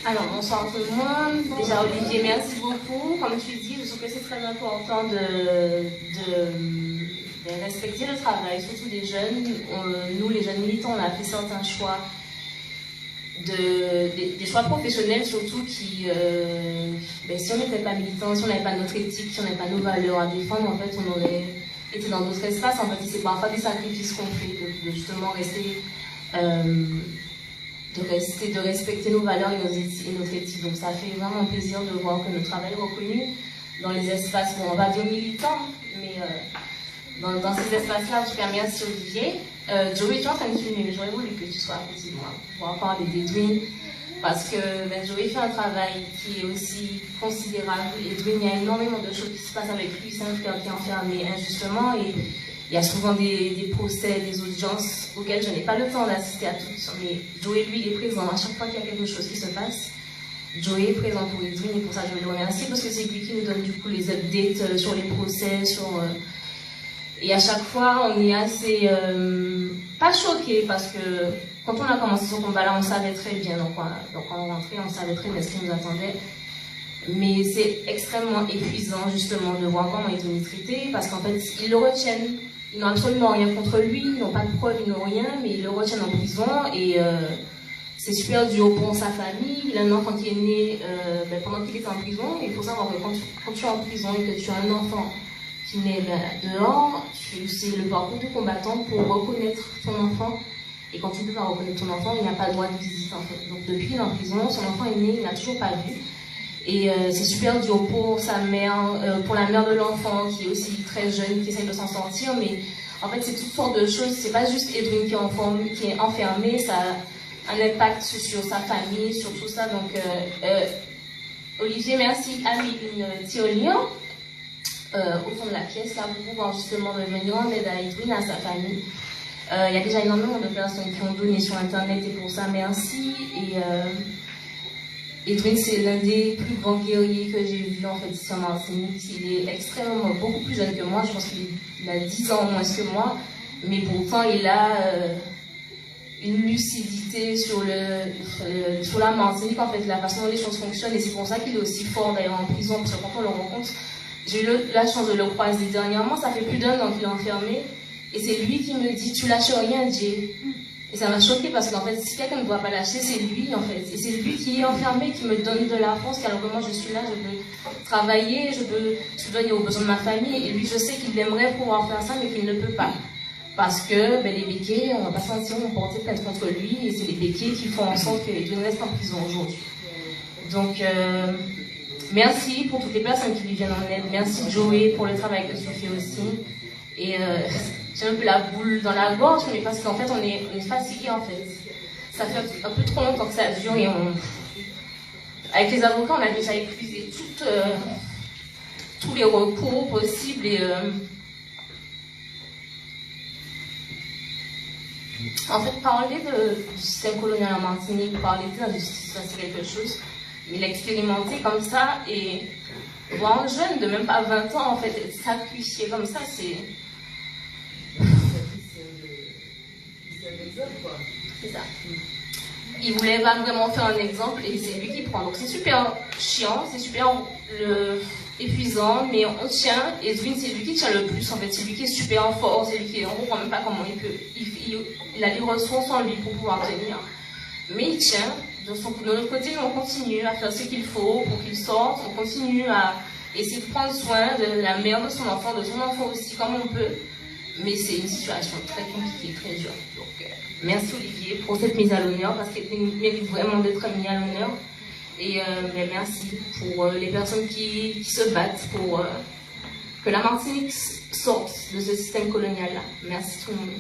Alors, bonsoir tout le monde. Déjà, Olivier, merci beaucoup. Comme tu dis, je trouve que c'est très important de respecter le travail, surtout des jeunes. Nous, les jeunes militants, on a fait certains choix, des choix professionnels surtout qui, si on n'était pas militants, si on n'avait pas notre éthique, si on n'avait pas nos valeurs à défendre, en fait, on aurait été dans d'autres espaces. En fait, c'est parfois des sacrifices qu'on fait, de justement rester... de respecter nos valeurs et notre éthique. Donc ça fait vraiment plaisir de voir que notre travail est reconnu dans les espaces, bon, on va dire militants, mais dans ces espaces-là, en tout cas, merci Olivier. Joey, tu es en train de filmer, mais j'aurais voulu que tu sois à côté de moi pour pouvoir parler d'Edwin, parce que Joey fait un travail qui est aussi considérable. Edwin, il y a énormément de choses qui se passent avec lui, c'est un frère qui est enfermé injustement, et il y a souvent des procès, des audiences auxquelles je n'ai pas le temps d'assister à toutes. Mais Joey, lui, il est présent à chaque fois qu'il y a quelque chose qui se passe. Joey est présent pour Edwin et pour ça je veux le remercier parce que c'est lui qui nous donne du coup les updates sur les procès, et à chaque fois on est assez pas choqué parce que quand on a commencé ce combat-là, on savait très bien, donc on rentrait, on savait très bien ce qui nous attendait. Mais c'est extrêmement épuisant justement de voir comment Edwin est traité parce qu'en fait ils le retiennent. Ils n'ont absolument rien contre lui, ils n'ont pas de preuves, ils n'ont rien, mais ils le retiennent en prison et c'est super dur pour sa famille. Il a un enfant qui est né pendant qu'il est en prison. Il faut savoir que quand tu es en prison et que tu as un enfant qui naît dehors, c'est le parcours du combattant pour reconnaître ton enfant. Et quand tu ne peux pas reconnaître ton enfant, il n'y a pas de droit de visite en fait. Donc depuis qu'il est en prison, son enfant est né, il n'a toujours pas vu. Et c'est super dur pour sa mère, pour la mère de l'enfant qui est aussi très jeune, qui essaie de s'en sortir, mais en fait c'est toutes sortes de choses, c'est pas juste Edwin qui est enfermé, ça a un impact sur sa famille, sur tout ça. Donc Olivier, merci, a mis une tirelire au fond de la pièce là pour pouvoir justement venir en aide à Edwin, à sa famille. Il y a déjà énormément de personnes qui ont donné sur internet et pour ça merci. Edwin, c'est l'un des plus grands guerriers que j'ai vu en fait ici en Martinique. Il est extrêmement beaucoup plus jeune que moi, je pense qu'il a 10 ans moins que moi, mais pourtant il a une lucidité sur la Martinique, en fait, la façon dont les choses fonctionnent, et c'est pour ça qu'il est aussi fort d'ailleurs en prison, parce que quand on le rencontre, j'ai eu la chance de le croiser dernièrement, ça fait plus d'1 an qu'il est enfermé, et c'est lui qui me dit « tu lâches rien, Jay ». Et ça m'a choqué parce qu'en fait, si quelqu'un ne doit pas lâcher, c'est lui en fait. Et c'est lui qui est enfermé, qui me donne de la force, alors que moi je suis là, je peux travailler, je peux subvenir aux besoins de ma famille. Et lui, je sais qu'il aimerait pouvoir faire ça, mais qu'il ne peut pas. Parce que les béquets, on ne va pas sentir, on portait plainte contre lui, et c'est les béquets qui font en sorte qu'il reste en prison aujourd'hui. Donc, merci pour toutes les personnes qui lui viennent en aide. Merci Joey pour le travail que tu fais aussi. Et j'ai un peu la boule dans la gorge, mais parce qu'en fait, on est fatigué en fait. Ça fait un peu trop longtemps que ça dure et avec les avocats, on a déjà épuisé tous les recours possibles et en fait, parler du système colonial en Martinique, parler de l'injustice, ça c'est quelque chose, mais l'expérimenter comme ça et voir un jeune de même pas 20 ans en fait sacrifier comme ça, c'est... C'est ça. Il voulait pas vraiment faire un exemple et c'est lui qui prend. Donc c'est super chiant, c'est super épuisant, mais on tient. Et Edwin, c'est lui qui tient le plus en fait. C'est lui qui est super fort, c'est lui qui on ne comprend même pas comment il peut. Il a les ressources en lui pour pouvoir tenir. Mais il tient. De notre côté, on continue à faire ce qu'il faut pour qu'il sorte. On continue à essayer de prendre soin de la mère de son enfant aussi comme on peut. Mais c'est une situation très compliquée, très dure. Donc, merci Olivier pour cette mise à l'honneur, parce qu'il mérite vraiment d'être mis à l'honneur. Et merci pour les personnes qui se battent pour que la Martinique sorte de ce système colonial-là. Merci tout le monde.